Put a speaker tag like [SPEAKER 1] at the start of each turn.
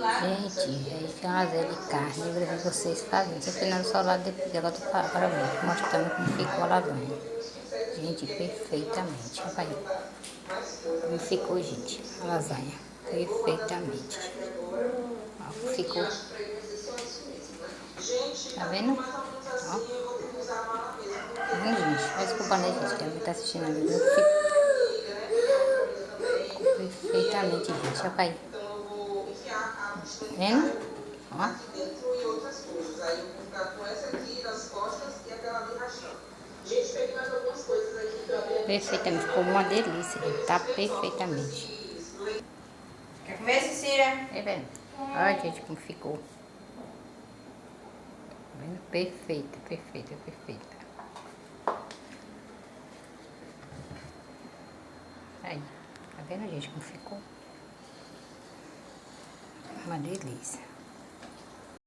[SPEAKER 1] Gente, esse é uma lasanha de carne. Eu vou ver vocês fazendo. Sempre na só lado depois. Agora eu tô parando, mostrando como ficou a lasanha. Gente, perfeitamente. Olha aí. Como ficou, gente, a lasanha. Perfeitamente. Ó, ficou. Tá vendo? Ó. Tá vendo, gente? Mas desculpa, né, gente? Também tá assistindo ali. Ficou perfeitamente, gente. Olha aí. Tá vendo? Ó. Perfeitamente, ficou uma delícia, gente. Tá perfeitamente.
[SPEAKER 2] Quer comer, Cecília?
[SPEAKER 1] É vendo? Olha, gente, como ficou. Tá vendo? Perfeita, perfeita, perfeita. Aí, tá vendo, gente, como ficou? Uma delícia.